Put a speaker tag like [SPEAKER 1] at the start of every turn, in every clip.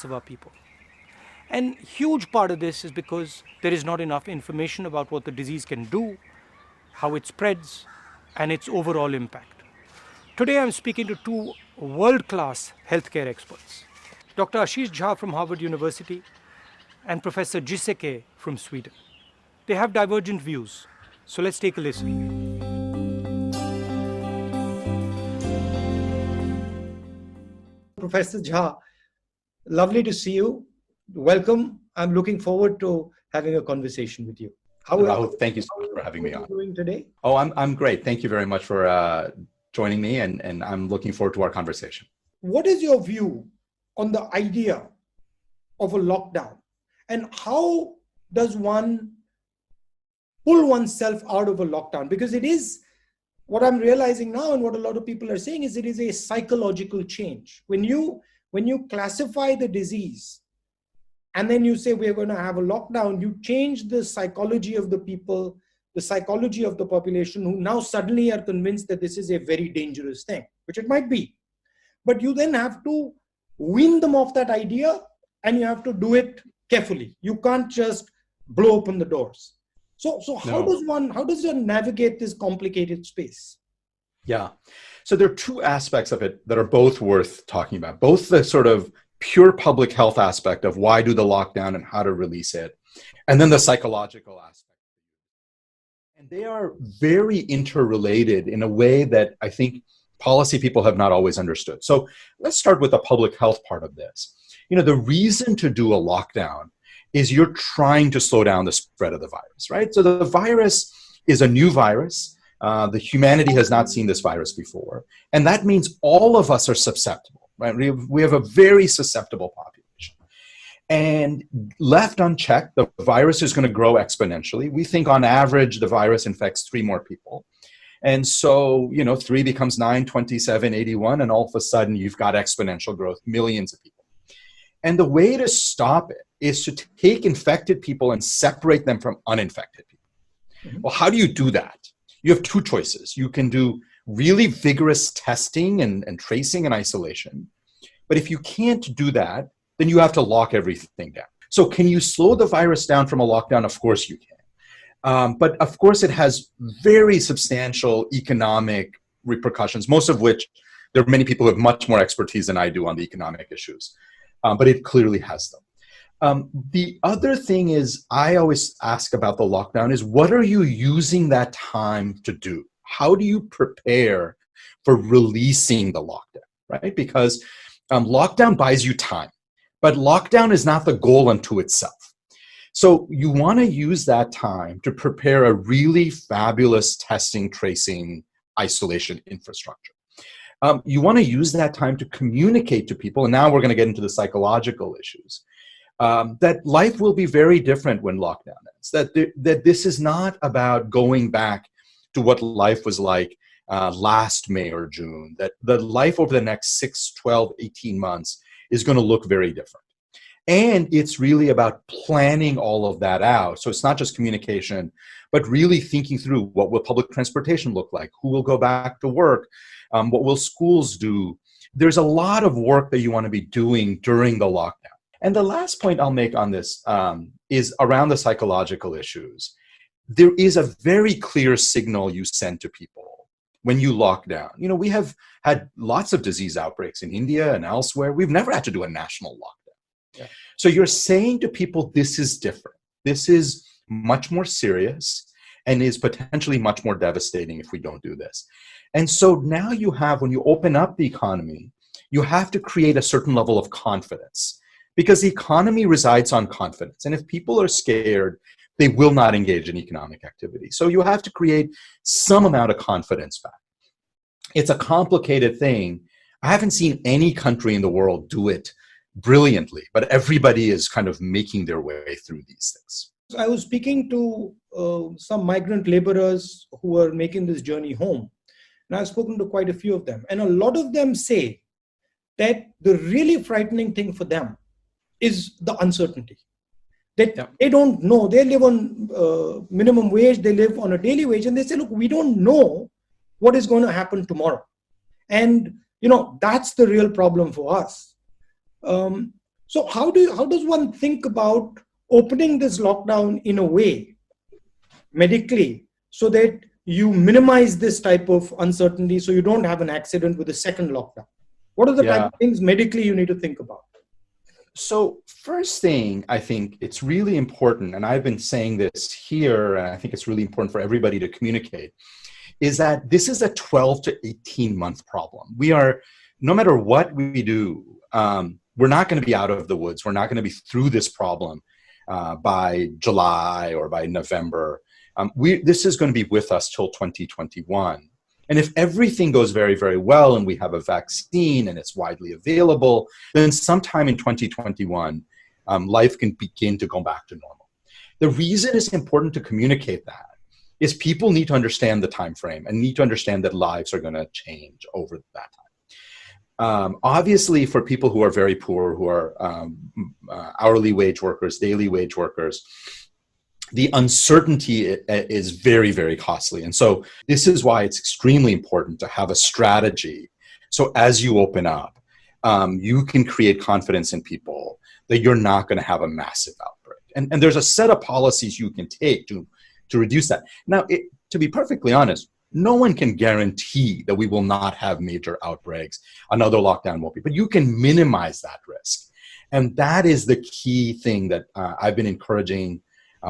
[SPEAKER 1] of our people. And huge part of this is because there is not enough information about what the disease can do, how it spreads, and its overall impact. Today I'm speaking to two world-class healthcare experts, Dr. Ashish Jha from Harvard University and Professor Giseke from Sweden. They have divergent views, so let's take a listen. Professor Jha, lovely to see you. Welcome. I'm looking forward to having a conversation with you.
[SPEAKER 2] Rahul, thank you so much for having me on.
[SPEAKER 1] How are you doing today?
[SPEAKER 2] Oh, I'm great. Thank you very much for joining me, and I'm looking forward to our conversation.
[SPEAKER 1] What is your view on the idea of a lockdown, and how does one pull oneself out of a lockdown? Because it is what I'm realizing now, and what a lot of people are saying, is it is a psychological change. When you classify the disease and then you say we're going to have a lockdown, you change the psychology of the people, the psychology of the population, who now suddenly are convinced that this is a very dangerous thing, which it might be. But you then have to wean them off that idea, and you have to do it carefully. You can't just blow open the doors. So how does one navigate this complicated space?
[SPEAKER 2] Yeah. So there are two aspects of it that are both worth talking about, both the sort of pure public health aspect of why do the lockdown and how to release it, and then the psychological aspect. And they are very interrelated in a way that I think policy people have not always understood. So let's start with the public health part of this. The reason to do a lockdown is you're trying to slow down the spread of the virus, right? So the virus is a new virus. The humanity has not seen this virus before. And that means all of us are susceptible, right? We have a very susceptible population. And left unchecked, the virus is going to grow exponentially. We think on average, the virus infects 3 more people. And so, 3 becomes 9, 27, 81, and all of a sudden you've got exponential growth, millions of people. And the way to stop it is to take infected people and separate them from uninfected people. Mm-hmm. Well, how do you do that? You have 2 choices. You can do really vigorous testing and tracing and isolation. But if you can't do that, then you have to lock everything down. So can you slow the virus down from a lockdown? Of course you can. But of course it has very substantial economic repercussions, most of which there are many people who have much more expertise than I do on the economic issues. But it clearly has them. The other thing is, I always ask about the lockdown is, what are you using that time to do? How do you prepare for releasing the lockdown, right? Because lockdown buys you time, but lockdown is not the goal unto itself. So you want to use that time to prepare a really fabulous testing, tracing, isolation infrastructure. You want to use that time to communicate to people, and now we're going to get into the psychological issues, that life will be very different when lockdown ends, that this is not about going back to what life was like last May or June, that the life over the next 6, 12, 18 months is going to look very different. And it's really about planning all of that out. So it's not just communication, but really thinking through, what will public transportation look like? Who will go back to work? What will schools do? There's a lot of work that you want to be doing during the lockdown. And the last point I'll make on this is around the psychological issues. There is a very clear signal you send to people when you lock down. We have had lots of disease outbreaks in India and elsewhere. We've never had to do a national lockdown. Yeah. So you're saying to people, this is different. This is much more serious and is potentially much more devastating if we don't do this. And so now you have, when you open up the economy, you have to create a certain level of confidence, because the economy resides on confidence. And if people are scared, they will not engage in economic activity. So you have to create some amount of confidence back. It's a complicated thing. I haven't seen any country in the world do it brilliantly, but everybody is kind of making their way through these things.
[SPEAKER 1] I was speaking to some migrant laborers who are making this journey home. And I've spoken to quite a few of them. And a lot of them say that the really frightening thing for them is the uncertainty. That they don't know. They live on minimum wage. They live on a daily wage. And they say, look, we don't know what is going to happen tomorrow. And, that's the real problem for us. So how does one think about opening this lockdown in a way medically so that you minimize this type of uncertainty so you don't have an accident with a second lockdown? What are the type
[SPEAKER 2] Yeah.
[SPEAKER 1] of things medically you need to think about?
[SPEAKER 2] So first thing, I think it's really important, and I've been saying this here, and I think it's really important for everybody to communicate, is that this is a 12 to 18 month problem. We are, no matter what we do, we're not going to be out of the woods. We're not going to be through this problem by July or by November. This is going to be with us till 2021. And if everything goes very, very well and we have a vaccine and it's widely available, then sometime in 2021, life can begin to go back to normal. The reason it's important to communicate that is people need to understand the time frame and need to understand that lives are going to change over that time. Obviously, for people who are very poor, who are hourly wage workers, daily wage workers, the uncertainty is very, very costly. And so this is why it's extremely important to have a strategy. So as you open up, you can create confidence in people that you're not going to have a massive outbreak. And there's a set of policies you can take to reduce that. Now, to be perfectly honest, no one can guarantee that we will not have major outbreaks. Another lockdown won't be, but you can minimize that risk. And that is the key thing that I've been encouraging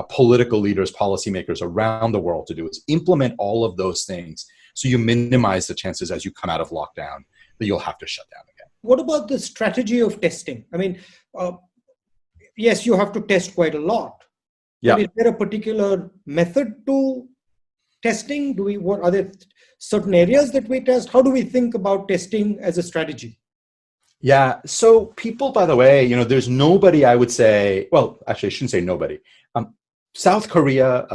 [SPEAKER 2] political leaders, policymakers around the world to do, is implement all of those things so you minimize the chances as you come out of lockdown that you'll have to shut down again.
[SPEAKER 1] What about the strategy of testing? I mean, yes, you have to test quite a lot.
[SPEAKER 2] Yeah.
[SPEAKER 1] But is there a particular method to testing? Are there certain areas that we test? How do we think about testing as a strategy?
[SPEAKER 2] Yeah. So people, by the way, there's nobody, I would say, well, actually, I shouldn't say nobody. South Korea,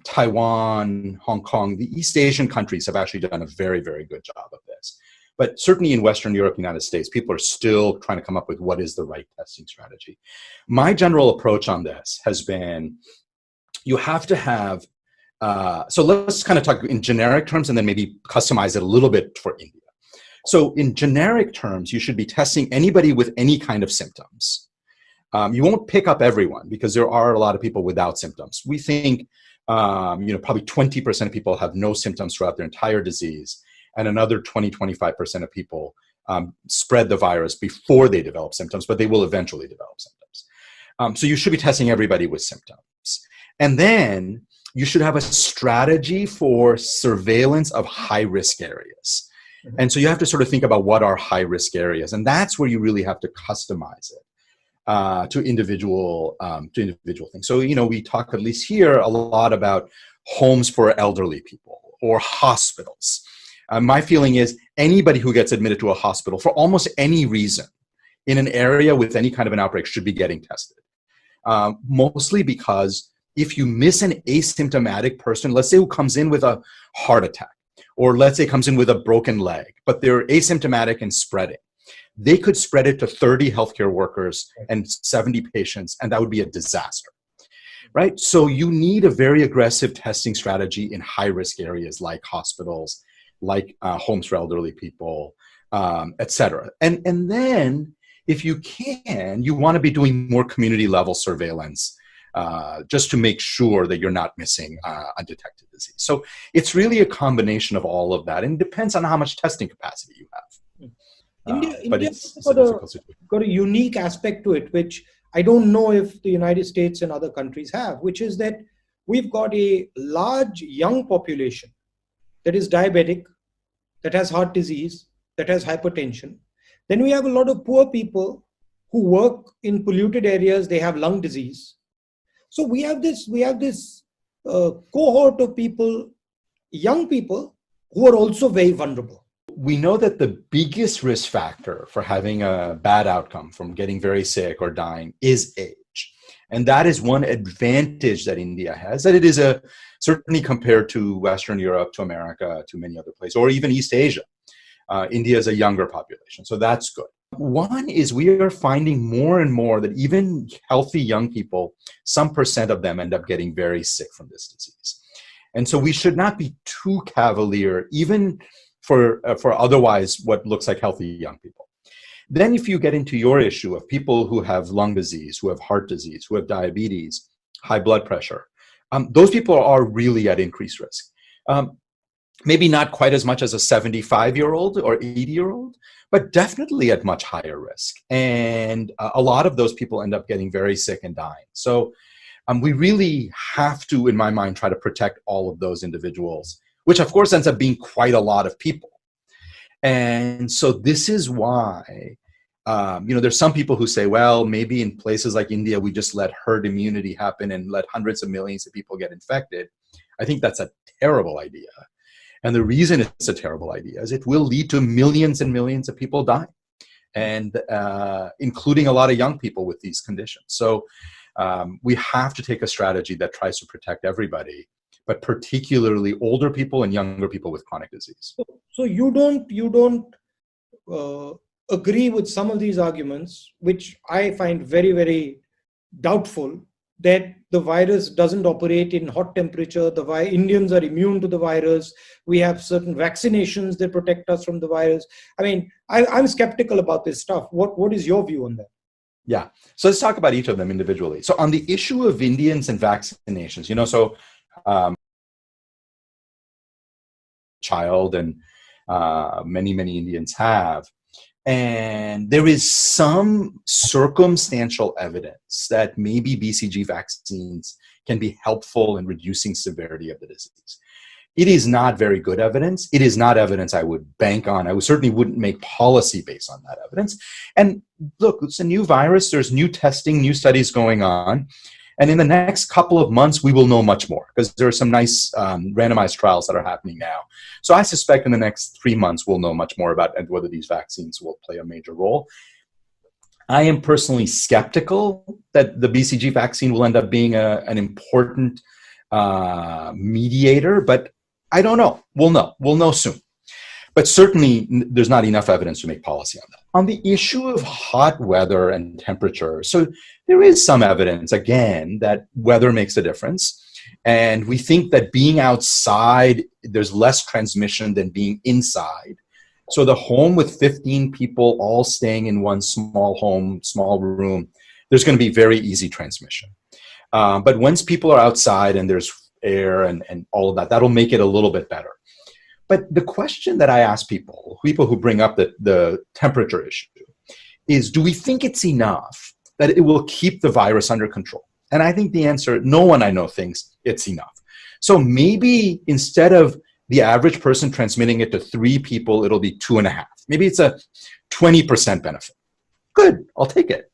[SPEAKER 2] Taiwan, Hong Kong, the East Asian countries have actually done a very, very good job of this. But certainly in Western Europe, United States, people are still trying to come up with what is the right testing strategy. My general approach on this has been, you have to have, so let's kind of talk in generic terms and then maybe customize it a little bit for India. So in generic terms, you should be testing anybody with any kind of symptoms. You won't pick up everyone because there are a lot of people without symptoms. We think, probably 20% of people have no symptoms throughout their entire disease, and another 20-25% of people spread the virus before they develop symptoms, but they will eventually develop symptoms. So you should be testing everybody with symptoms. And then you should have a strategy for surveillance of high-risk areas. Mm-hmm. And so you have to sort of think about what are high-risk areas, and that's where you really have to customize it. To individual things. So, we talk at least here a lot about homes for elderly people or hospitals. My feeling is anybody who gets admitted to a hospital for almost any reason in an area with any kind of an outbreak should be getting tested. Mostly because if you miss an asymptomatic person, let's say who comes in with a heart attack, or let's say comes in with a broken leg, but they're asymptomatic and spreading, they could spread it to 30 healthcare workers and 70 patients, and that would be a disaster, right? So you need a very aggressive testing strategy in high-risk areas like hospitals, like homes for elderly people, et cetera. And then, if you can, you want to be doing more community-level surveillance just to make sure that you're not missing undetected disease. So it's really a combination of all of that, and it depends on how much testing capacity you have.
[SPEAKER 1] India's got a unique aspect to it, which I don't know if the United States and other countries have, which is that we've got a large young population that is diabetic, that has heart disease, that has hypertension. Then we have a lot of poor people who work in polluted areas, they have lung disease. So we have this cohort of people, young people, who are also very vulnerable.
[SPEAKER 2] We know that the biggest risk factor for having a bad outcome from getting very sick or dying is age. And that is one advantage that India has, that it is certainly compared to Western Europe, to America, to many other places, or even East Asia. India is a younger population, so that's good. One is we are finding more and more that even healthy young people, some percent of them end up getting very sick from this disease. And so we should not be too cavalier, even for otherwise what looks like healthy young people. Then if you get into your issue of people who have lung disease, who have heart disease, who have diabetes, high blood pressure, those people are really at increased risk. Maybe not quite as much as a 75-year-old or 80-year-old, but definitely at much higher risk. And a lot of those people end up getting very sick and dying. So we really have to, in my mind, try to protect all of those individuals, which of course ends up being quite a lot of people. And so this is why, there's some people who say, well, maybe in places like India, we just let herd immunity happen and let hundreds of millions of people get infected. I think that's a terrible idea. And the reason it's a terrible idea is it will lead to millions and millions of people dying, and including a lot of young people with these conditions. So we have to take a strategy that tries to protect everybody, but particularly older people and younger people with chronic disease.
[SPEAKER 1] So you don't agree with some of these arguments, which I find very, very doubtful, that the virus doesn't operate in hot temperature. Indians are immune to the virus. We have certain vaccinations that protect us from the virus. I mean, I'm skeptical about this stuff. What is your view on that?
[SPEAKER 2] Yeah. So let's talk about each of them individually. So on the issue of Indians and vaccinations, child and many Indians have. And there is some circumstantial evidence that maybe BCG vaccines can be helpful in reducing severity of the disease. It is not very good evidence. It is not evidence I would bank on. I certainly wouldn't make policy based on that evidence. And look, it's a new virus. There's new testing, new studies going on. And in the next couple of months, we will know much more, because there are some nice randomized trials that are happening now. So I suspect in the next 3 months, we'll know much more about whether these vaccines will play a major role. I am personally skeptical that the BCG vaccine will end up being an important mediator, but I don't know. We'll know. We'll know soon. But certainly, there's not enough evidence to make policy on that. On the issue of hot weather and temperature, so there is some evidence, again, that weather makes a difference. And we think that being outside, there's less transmission than being inside. So the home with 15 people all staying in one small home, small room, there's going to be very easy transmission. But once people are outside and there's air and all of that, that'll make it a little bit better. But the question that I ask people who bring up the temperature issue is, do we think it's enough that it will keep the virus under control? And I think the answer, no one I know thinks it's enough. So maybe instead of the average person transmitting it to 3 people, it'll be 2.5. Maybe it's a 20% benefit. Good, I'll take it.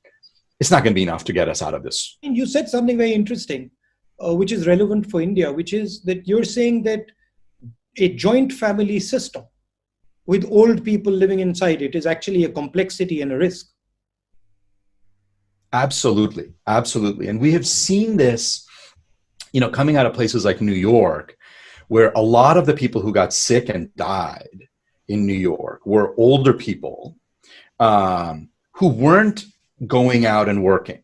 [SPEAKER 2] It's not going to be enough to get us out of this.
[SPEAKER 1] And you said something very interesting, which is relevant for India, which is that you're saying that a joint family system with old people living inside it is actually a complexity and a risk.
[SPEAKER 2] Absolutely. Absolutely. And we have seen this, coming out of places like New York, where a lot of the people who got sick and died in New York were older people who weren't going out and working.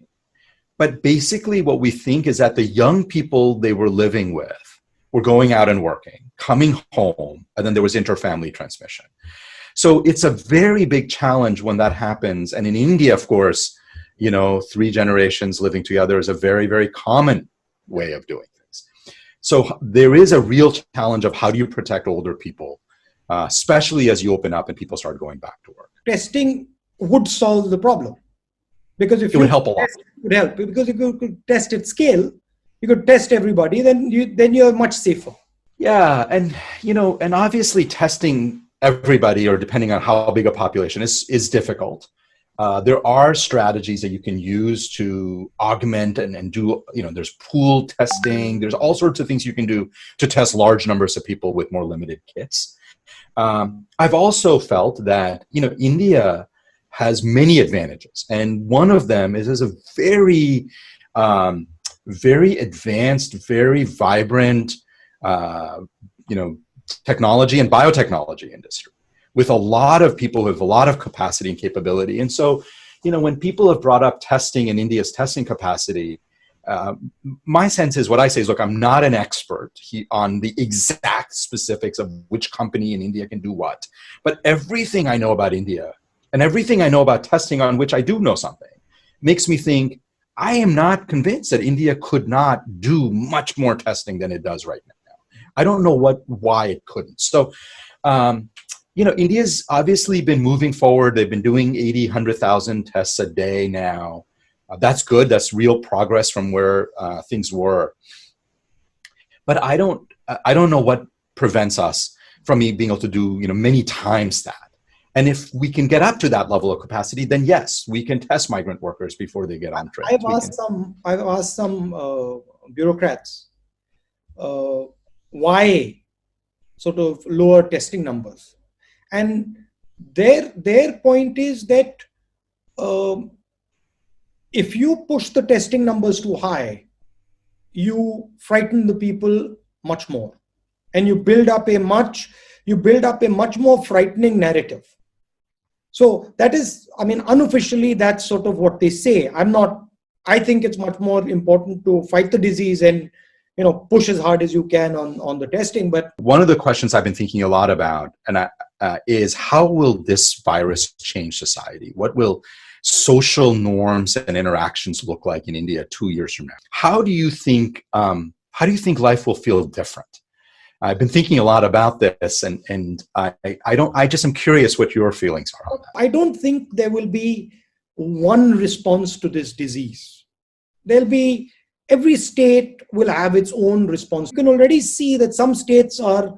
[SPEAKER 2] But basically what we think is that the young people they were living with were going out and working, coming home, and then there was interfamily transmission. So it's a very big challenge when that happens. And in India, of course, 3 generations living together is a very, very common way of doing things. So there is a real challenge of how do you protect older people, especially as you open up and people start going back to work.
[SPEAKER 1] Testing would solve the problem. Because if
[SPEAKER 2] it would help a lot.
[SPEAKER 1] It would help, because if you could test at scale, you could test everybody, then you're much safer.
[SPEAKER 2] Yeah, and and obviously testing everybody, or depending on how big a population, is difficult. There are strategies that you can use to augment and do, there's pool testing, there's all sorts of things you can do to test large numbers of people with more limited kits. I've also felt that, India has many advantages, and one of them is a very, very advanced, very vibrant, technology and biotechnology industry, with a lot of people who have a lot of capacity and capability. And so, when people have brought up testing and India's testing capacity, my sense is, what I say is, look, I'm not an expert on the exact specifics of which company in India can do what, but everything I know about India And everything I know about testing, on which I do know something, makes me think I am not convinced that India could not do much more testing than it does right now. I don't know why it couldn't. So, India's obviously been moving forward. They've been doing 80, 100,000 tests a day now. That's good. That's real progress from where things were. But I don't know what prevents us from being able to do many times that. And if we can get up to that level of capacity, then yes, we can test migrant workers before they get on trains.
[SPEAKER 1] I've asked some bureaucrats why sort of lower testing numbers, and their point is that if you push the testing numbers too high, you frighten the people much more, and you build up a much more frightening narrative. So that is, unofficially, that's sort of what they say. I think it's much more important to fight the disease and, push as hard as you can on the testing. But
[SPEAKER 2] one of the questions I've been thinking a lot about is how will this virus change society? What will social norms and interactions look like in India 2 years from now? How do you think life will feel different? I've been thinking a lot about this, and I just am curious what your feelings are on that.
[SPEAKER 1] I don't think there will be one response to this disease. Every state will have its own response. You can already see that some states are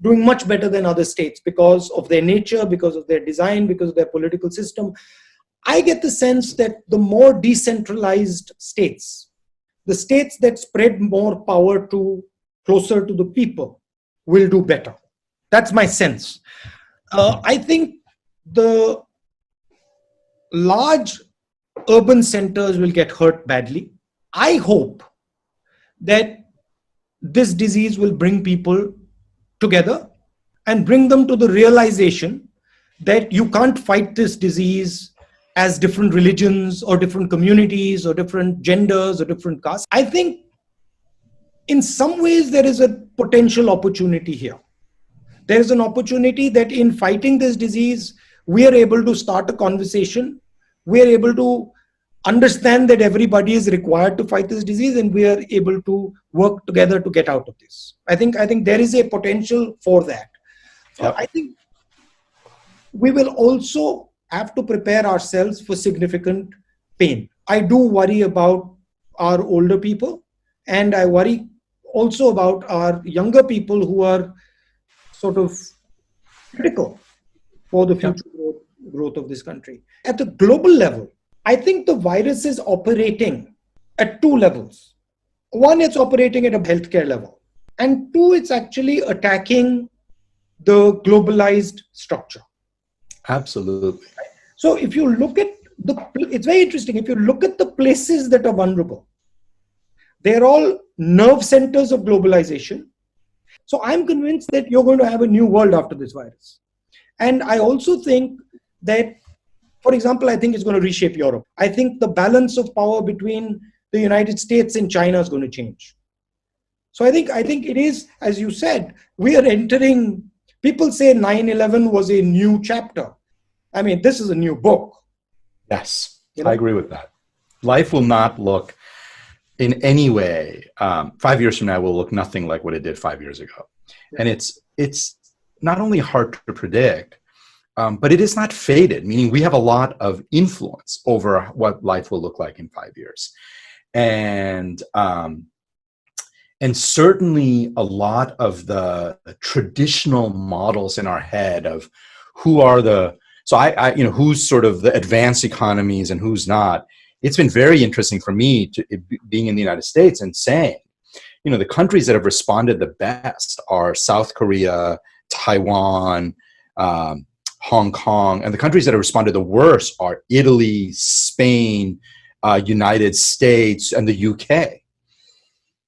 [SPEAKER 1] doing much better than other states because of their nature, because of their design, because of their political system. I get the sense that the more decentralized states, the states that spread more power closer to the people, will do better. That's my sense. I think the large urban centers will get hurt badly. I hope that this disease will bring people together and bring them to the realization that you can't fight this disease as different religions or different communities or different genders or different castes. I think in some ways there is a potential opportunity here. There is an opportunity that in fighting this disease, we are able to start a conversation. We are able to understand that everybody is required to fight this disease, and we are able to work together to get out of this. I think there is a potential for that.
[SPEAKER 2] Yep.
[SPEAKER 1] I think we will also have to prepare ourselves for significant pain. I do worry about our older people, and I worry also about our younger people who are sort of critical for the future growth of this country. At the global level, I think the virus is operating at two levels. One, it's operating at a healthcare level. And two, it's actually attacking the globalized structure.
[SPEAKER 2] Absolutely.
[SPEAKER 1] So if you look at it's very interesting. If you look at the places that are vulnerable, they're all nerve centers of globalization. So I'm convinced that you're going to have a new world after this virus. And I also think that, for example, I think it's going to reshape Europe. I think the balance of power between the United States and China is going to change. So I think it is, as you said, we are entering, people say 9/11 was a new chapter. I mean, this is a new book.
[SPEAKER 2] Yes, I agree with that. Life will not look in any way, 5 years from now, will look nothing like what it did 5 years ago. Yeah. And it's not only hard to predict, but it is not faded, meaning we have a lot of influence over what life will look like in 5 years. And certainly a lot of the traditional models in our head of who are who's sort of the advanced economies and who's not. It's been very interesting for me being in the United States and saying, the countries that have responded the best are South Korea, Taiwan, Hong Kong, and the countries that have responded the worst are Italy, Spain, United States, and the UK.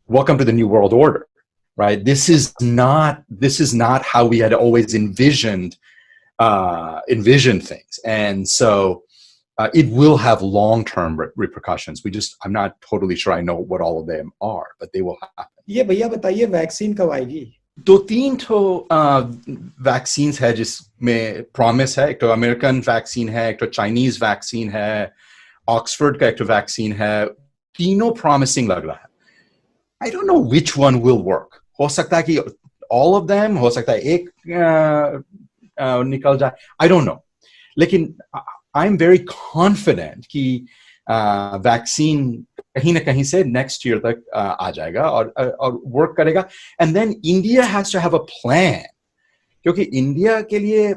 [SPEAKER 2] Welcome to the New World Order, right? This is not how we had always envisioned things, and so it will have long-term repercussions. I'm not totally sure I know what all of them are, but they will happen.
[SPEAKER 1] ये भैया बताइए vaccine कब आएगी?
[SPEAKER 2] 2-3 vaccines है में promise है, एक तो American vaccine है, एक तो Chinese vaccine है, Oxford का एक तो vaccine है, तीनों promising लग रहा है. I don't know which one will work. हो सकता है कि all of them, हो सकता है एक निकल जाए. I don't know. लेकिन I'm very confident कि vaccine कहीं ना कहीं से next year तक आ जाएगा और work करेगा. And then India has to have a plan. क्योंकि इंडिया के लिए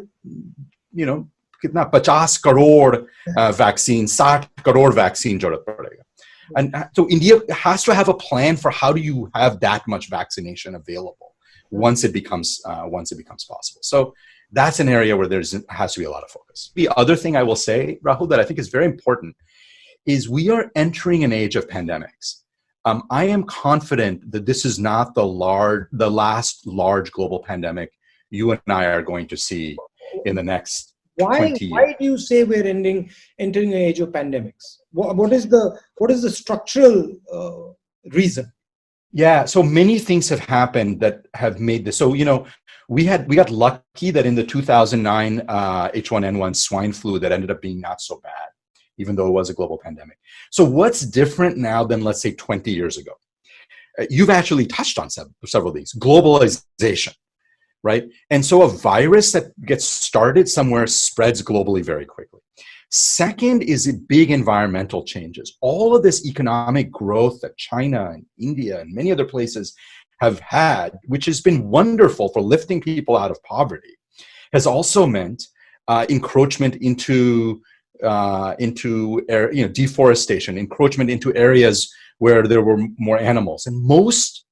[SPEAKER 2] कितना 50 करोड़ वैक्सीन 60 करोड़ वैक्सीन जरूरत पड़ेगा. And so India has to have a plan for how do you have that much vaccination available once it becomes possible. So that's an area where has to be a lot of focus. The other thing I will say, Rahul, that I think is very important is we are entering an age of pandemics. I am confident that this is not the last large global pandemic you and I are going to see in the next 20 years.
[SPEAKER 1] Why do you say we're entering an age of pandemics? What is the structural reason?
[SPEAKER 2] Yeah, so many things have happened that have made this. So we got lucky that in the 2009 H1N1 swine flu that ended up being not so bad, even though it was a global pandemic. So what's different now than, let's say, 20 years ago? You've actually touched on several of these. Globalization, right? And so a virus that gets started somewhere spreads globally very quickly. Second is big environmental changes. All of this economic growth that China and India and many other places have had, which has been wonderful for lifting people out of poverty, has also meant encroachment into deforestation, encroachment into areas where there were more animals. And most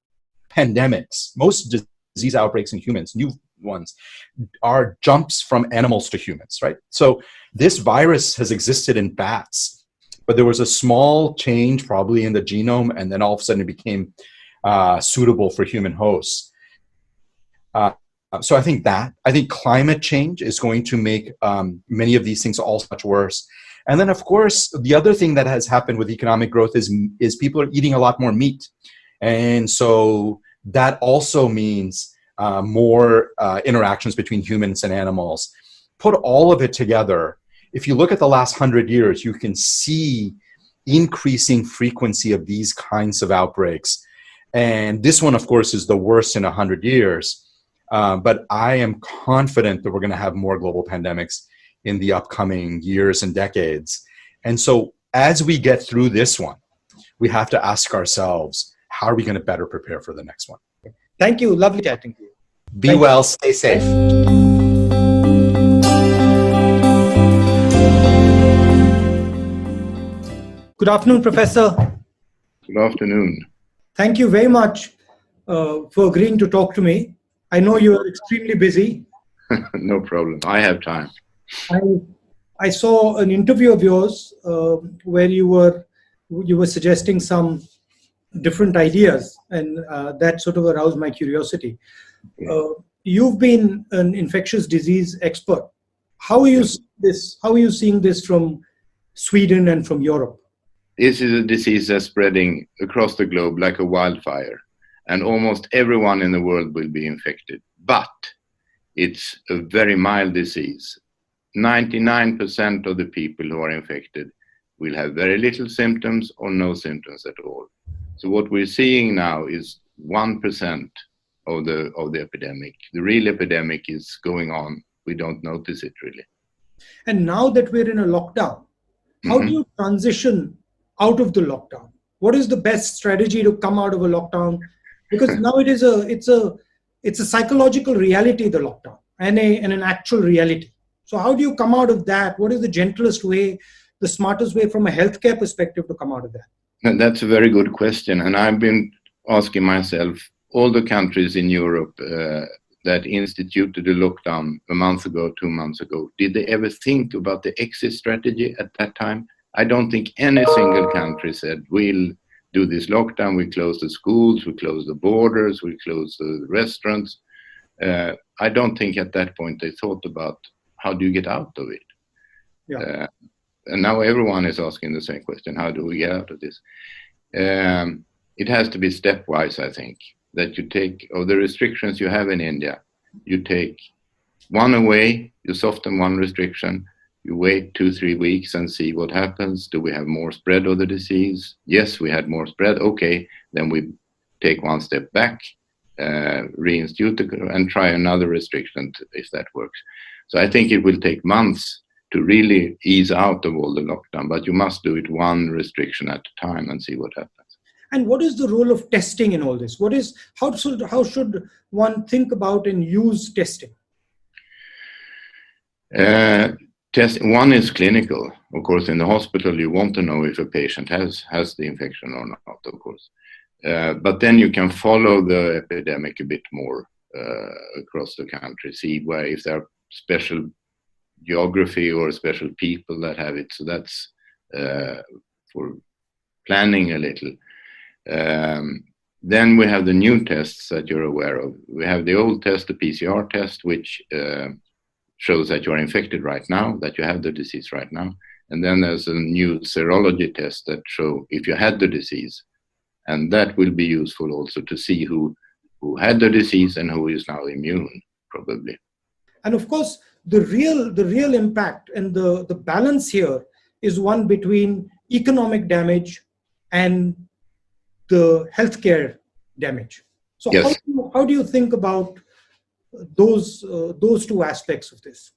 [SPEAKER 2] pandemics, most disease outbreaks in humans, new ones, are jumps from animals to humans, right? So this virus has existed in bats, but there was a small change probably in the genome, and then all of a sudden it became suitable for human hosts. So I think climate change is going to make many of these things all much worse. And then, of course, the other thing that has happened with economic growth is people are eating a lot more meat. And so that also means more interactions between humans and animals. Put all of it together. If you look at the last 100 years, you can see increasing frequency of these kinds of outbreaks. And this one, of course, is the worst in 100 years. But I am confident that we're going to have more global pandemics in the upcoming years and decades. And so as we get through this one, we have to ask ourselves, how are we going to better prepare for the next one?
[SPEAKER 1] Thank you. Lovely chatting to you.
[SPEAKER 2] Be well, stay safe.
[SPEAKER 1] Good afternoon, Professor.
[SPEAKER 3] Good afternoon.
[SPEAKER 1] Thank you very much for agreeing to talk to me. I know you are extremely busy.
[SPEAKER 3] No problem. I have time.
[SPEAKER 1] I saw an interview of yours where you were suggesting some different ideas, and that sort of aroused my curiosity. You've been an infectious disease expert. How are you seeing this from Sweden and from Europe?
[SPEAKER 3] This is a disease that's spreading across the globe like a wildfire, and almost everyone in the world will be infected. But it's a very mild disease. 99% of the people who are infected will have very little symptoms or no symptoms at all. So what we're seeing now is 1% of the epidemic. The real epidemic is going on. We don't notice it really. And
[SPEAKER 1] now that we're in a lockdown, how do you transition out of the lockdown? What is the best strategy to come out of a lockdown? Because now it's a psychological reality, the lockdown, and an actual reality. So how do you come out of that? What is the gentlest way, the smartest way from a healthcare perspective to come out of that?
[SPEAKER 3] That's a very good question. And I've been asking myself, all the countries in Europe that instituted the lockdown a month ago, 2 months ago, did they ever think about the exit strategy at that time? I don't think any single country said, we'll do this lockdown, we close the schools, we close the borders, we close the restaurants. I don't think at that point they thought about how do you get out of it?
[SPEAKER 1] Yeah.
[SPEAKER 3] And now everyone is asking the same question, how do we get out of this? It has to be stepwise, I think, that you take, of the restrictions you have in India, you take one away You soften one restriction, you wait 2-3 weeks and see what happens. Do we have more spread of the disease? Yes, we had more spread. Okay, then we take one step back, reinstitute and try another restriction if that works. So I think it will take months to really ease out of all the lockdown, but you must do it one restriction at a time and see what happens.
[SPEAKER 1] And what is the role of testing in all this? How should one think about and use testing?
[SPEAKER 3] One is clinical. Of course, in the hospital, you want to know if a patient has the infection or not, of course. But then you can follow the epidemic a bit more across the country, see if there are special geography or special people that have it. So that's for planning a little. Then we have the new tests that you're aware of. We have the old test, the PCR test, which shows that you are infected right now, that you have the disease right now. And then there's a new serology test that show if you had the disease. And that will be useful also to see who had the disease and who is now immune, probably.
[SPEAKER 1] And of course, the real impact and the balance here is one between economic damage and the healthcare damage. So
[SPEAKER 3] yes.
[SPEAKER 1] How do you think about those two aspects of this?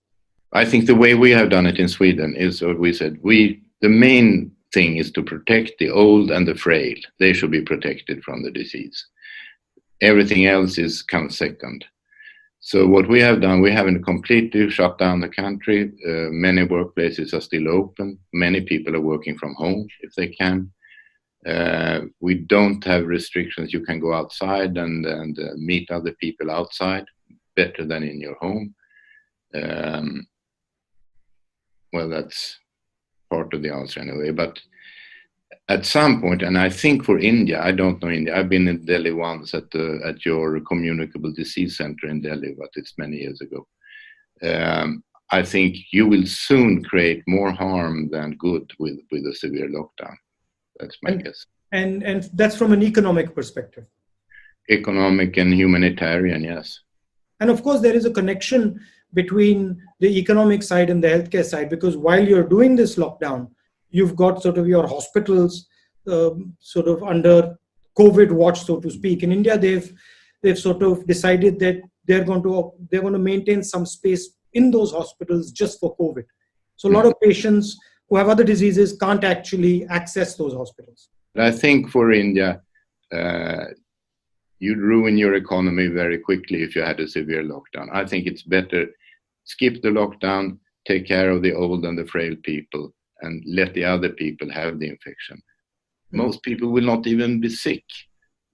[SPEAKER 3] I think the way we have done it in Sweden is what we said. The main thing is to protect the old and the frail. They should be protected from the disease. Everything else comes second. So what we have done, we haven't completely shut down the country. Many workplaces are still open. Many people are working from home if they can. We don't have restrictions. You can go outside and meet other people outside better than in your home. Well, that's part of the answer anyway. But at some point, and I think for India, I don't know India. I've been in Delhi once at your communicable disease center in Delhi, but it's many years ago. I think you will soon create more harm than good with a severe lockdown. That's my guess.
[SPEAKER 1] And that's from an economic perspective.
[SPEAKER 3] Economic and humanitarian, yes.
[SPEAKER 1] And of course, there is a connection between the economic side and the healthcare side, because while you're doing this lockdown, you've got sort of your hospitals sort of under COVID watch, so to speak. In India, they've sort of decided that they're going to maintain some space in those hospitals just for COVID. So a lot of patients who have other diseases can't actually access those hospitals.
[SPEAKER 3] I think for India, you'd ruin your economy very quickly if you had a severe lockdown. I think it's better skip the lockdown, take care of the old and the frail people, and let the other people have the infection. Most people will not even be sick.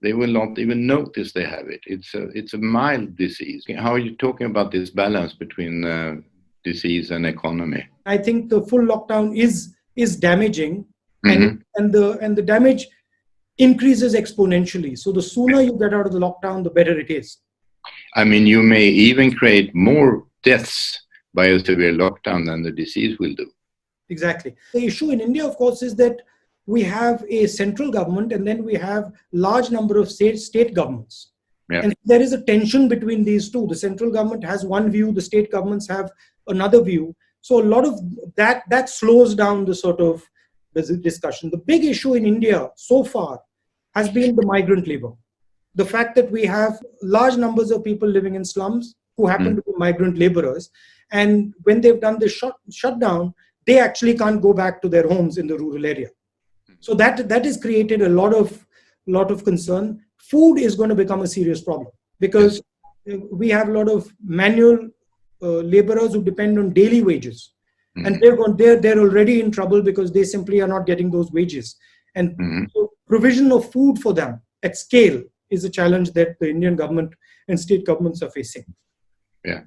[SPEAKER 3] They will not even notice they have it. It's a mild disease. How are you talking about this balance between disease and economy?
[SPEAKER 1] I think the full lockdown is damaging, and the damage increases exponentially. So the sooner you get out of the lockdown, the better it is.
[SPEAKER 3] I mean, you may even create more deaths by a severe lockdown than the disease will do.
[SPEAKER 1] Exactly. The issue in India, of course, is that we have a central government and then we have large number of state governments.
[SPEAKER 3] Yeah.
[SPEAKER 1] And there is a tension between these two. The central government has one view, the state governments have another view. So a lot of that slows down the sort of discussion. The big issue in India so far has been the migrant labor. The fact that we have large numbers of people living in slums who happen to be migrant laborers. And when they've done this shutdown, they actually can't go back to their homes in the rural area. So that has created a lot of concern. Food is going to become a serious problem because we have a lot of manual laborers who depend on daily wages. And they're already in trouble because they simply are not getting those wages. And so provision of food for them at scale is a challenge that the Indian government and state governments are facing.
[SPEAKER 3] Yeah.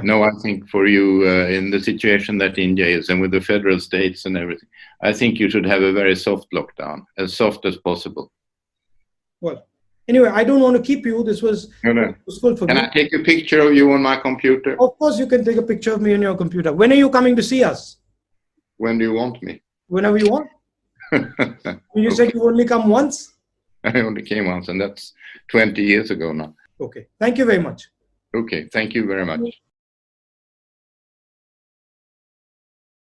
[SPEAKER 3] No, I think for you in the situation that India is and with the federal states and everything, I think you should have a very soft lockdown, as soft as possible.
[SPEAKER 1] Well, anyway, I don't want to keep you. This was useful for me.
[SPEAKER 3] Can I take a picture of you on my computer?
[SPEAKER 1] Of course, you can take a picture of me on your computer. When are you coming to see us?
[SPEAKER 3] When do you want me?
[SPEAKER 1] Whenever you want. You said you only come once?
[SPEAKER 3] I only came once, and that's 20 years ago now.
[SPEAKER 1] Okay. Thank you very much.
[SPEAKER 3] Okay. Thank you very much.